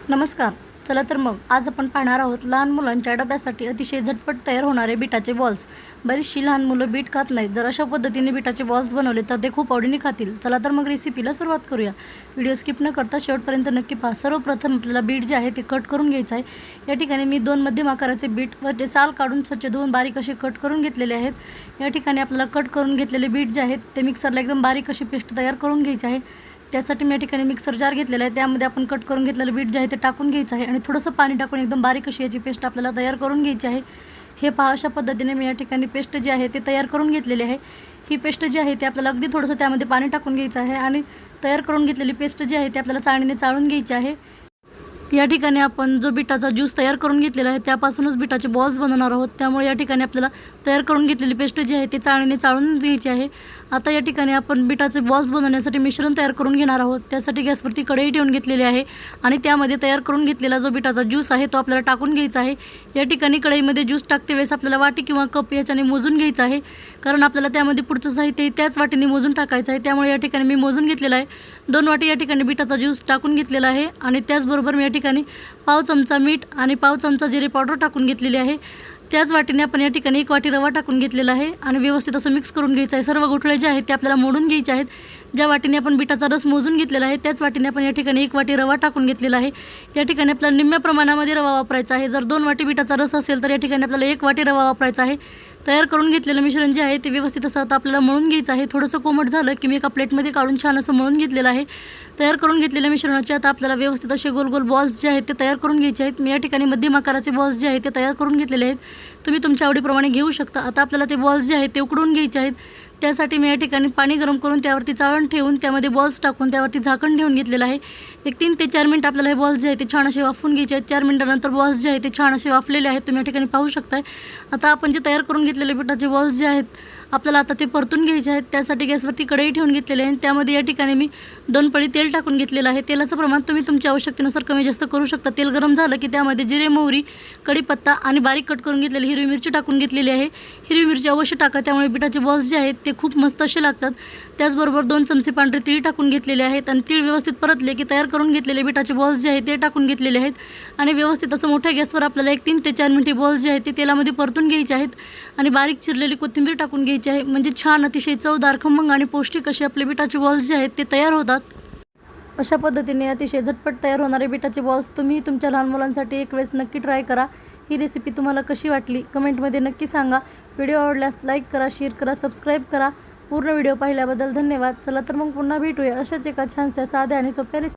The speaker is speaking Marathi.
नमस्कार. चला तर मग आज आपण पाहणार आहोत लहान मुलांच्या डब्यासाठी अतिशय झटपट तयार होणारे बीटाचे बॉल्स. बरीचशी लहान मुलं बीट खात नाहीत. जर अशा पद्धतीने बीटाचे बॉल्स बनवले तर ते खूप आवडीने खातील. चला तर मग रेसिपीला सुरुवात करूया. व्हिडिओ स्किप न करता शेवटपर्यंत नक्की पहा. सर्वप्रथम आपल्याला बीट जे आहे ते कट करून घ्यायचं आहे. या ठिकाणी मी 2 मध्यम आकाराचे बीट वरचे साल काढून स्वच्छ धुवून बारीक असे कट करून घेतलेले आहेत. या ठिकाणी आपल्याला कट करून घेतलेले बीट जे आहेत ते मिक्सरला एकदम बारीक अशी पेस्ट तयार करून घ्यायची आहे. त्यासाठी मी या ठिकाणी मिक्सर जार घेतलेला आहे. त्यामध्ये आपण कट करून घेतलेलं बीट जे आहे ते टाकून घ्यायचं आहे आणि थोडंसं पाणी टाकून एकदम बारीक अशी याची पेस्ट आपल्याला तयार करून घ्यायची आहे. हे पहा, अशा पद्धतीने मी या ठिकाणी पेस्ट जी आहे ते तयार करून घेतलेली आहे. ही पेस्ट जी आहे ते आपल्याला अगदी थोडंसं त्यामध्ये पाणी टाकून घ्यायचं आहे आणि तयार करून घेतलेली पेस्ट जी आहे ती आपल्याला चाळणीने चाळून घ्यायची आहे. या ठिकाणी आपण जो बीटाचा ज्यूस तयार करून घेतलेला आहे त्यापासूनच बीटाचे बॉल्स बनवणार आहोत. त्यामुळे या ठिकाणी आपल्याला तयार करून घेतलेली पेस्ट जी आहे ती चाळणीने चाळून घ्यायची आहे. आता या ठिकाणी आपण बीटाचे बॉल्स बनवण्यासाठी मिश्रण तयार करून घेणार आहोत. त्यासाठी गॅसवरती कढई ठेवून घेतलेली आहे आणि त्यामध्ये तयार करून घेतलेला जो बीटाचा ज्यूस आहे तो आपल्याला टाकून घ्यायचा आहे. या ठिकाणी कढईमध्ये ज्यूस टाकते वेळेस आपल्याला वाटी किंवा कप याच्याने मोजून घ्यायचं आहे, कारण आपल्याला त्यामध्ये पुढचं साहित्य त्याच वाटीने मोजून टाकायचं आहे. त्यामुळे या ठिकाणी मी मोजून घेतलेला आहे. 2 वाटी या ठिकाणी बीटाचा ज्यूस टाकून घेतलेला आहे आणि त्याचबरोबर मी या ठिकाणी पाव चमचा मीठ आणि पाव चमचा जिरे पावडर टाकून घेतलेली आहे. त्याच वाटीने आपण या ठिकाणी 1 वाटी रवा टाकून घेतलेला आहे आणि व्यवस्थित असं मिक्स करून घ्यायचं आहे. सर्व गोठळे जे आहेत ते आपल्याला मोडून घ्यायचे आहेत. ज्या वाटीने आपण बीटाचा रस मोजून घेतलेला आहे त्याच वाटीने आपण या ठिकाणी 1 वाटी रवा टाकून घेतलेला आहे. या ठिकाणी आपल्याला निम्म्या प्रमाणामध्ये रवा वापरायचा आहे. जर 2 वाटी बीटाचा रस असेल तर या ठिकाणी आपल्याला 1 वाटी रवा वापरायचा आहे. तयार करून घेतलेलं मिश्रण जे आहे ते व्यवस्थित असं आता आपल्याला मळून घ्यायचं आहे. थोडंसं कोमट झालं की मी एका प्लेटमध्ये काढून छान असं मळून घेतलेलं आहे. तयार करून घेतलेल्या मिश्रणाचे आता आपल्याला व्यवस्थित असे गोल गोल बॉल्स जे आहेत ते तयार करून घ्यायचे आहेत. मी या ठिकाणी मध्यम आकाराचे बॉल्स जे आहेत ते तयार करून घेतलेले आहेत. तुम्ही तुमच्या आवडीप्रमाणे घेऊ शकता. आता आपल्याला ते बॉल्स जे आहेत ते उकडून घ्यायचे आहेत. त्यासाठी मी या ठिकाणी पाणी गरम करून त्यावरती चाळण ठेवून त्यामध्ये बॉल्स टाकून त्यावरती झाकण ठेवून घेतलेलं आहे. 3 ते 4 मिनिट आपल्याला हे बॉल्स जे आहेत ते छान असे वाफवून घ्यायचे आहेत. 4 मिनिटानंतर बॉल्स जे आहेत ते छान असे वाफलेले आहेत. तुम्ही या ठिकाणी पाहू शकताय. आता आपण जे तयार करून घेतलेले बीटाचे बॉल्स जे आहेत आपल्याला आता ते परतून घ्यायचे आहेत. त्यासाठी गॅसवरती कढई ठेवून घेतलेली आहे. त्यामध्ये या ठिकाणी मी 2 पळी तेल टाकून घेतलेलं आहे. तेलाचं प्रमाण तुम्ही तुमच्या आवश्यकतेनुसार कमी जास्त करू शकता. तेल गरम झालं की त्यामध्ये जिरे, मोहरी, कढीपत्ता आणि बारीक कट करून घेतलेली हिरवी मिरची टाकून घेतलेली आहे. हिरवी मिरची अवश्य टाका, त्यामुळे बीटाचे बॉल्स जे आहेत ते खूप मस्त असे लागतात. त्याचबरोबर 2 चमचे पांढरे तीळ टाकून घेतलेले आहेत आणि तीळ व्यवस्थित परतले की तयार करून घेतलेले बीटाचे बॉल्स जे आहेत ते टाकून घेतलेले आहेत आणि व्यवस्थित असं मोठ्या गॅसवर आपल्याला 3 ते 4 मिनिटे बॉल्स जे आहेत ते तेलामध्ये परतून घ्यायचे आहेत आणि बारीक चिरलेली कोथिंबीर टाकून घ्यायची आहे. म्हणजे छान अतिशय चवदार, खमंग आणि पौष्टिक असे आपले बीटाचे बॉल्स जे आहेत ते तयार होतात. अशा पद्धतीने अतिशय झटपट तयार होणारे बीटाचे बॉल्स तुम्ही तुमच्या लहान मुलांसाठी एक वेळेस नक्की ट्राय करा. ही रेसिपी तुम्हाला कशी वाटली कमेंटमध्ये नक्की सांगा. व्हिडिओ आवडल्यास लाईक करा, शेअर करा, सबस्क्राईब करा. पूर्ण व्हिडिओ पाहिल्याबद्दल धन्यवाद. चला तर मग पुन्हा भेटूया अशाच एका छानशा साध्या आणि सोप्या रेसिपी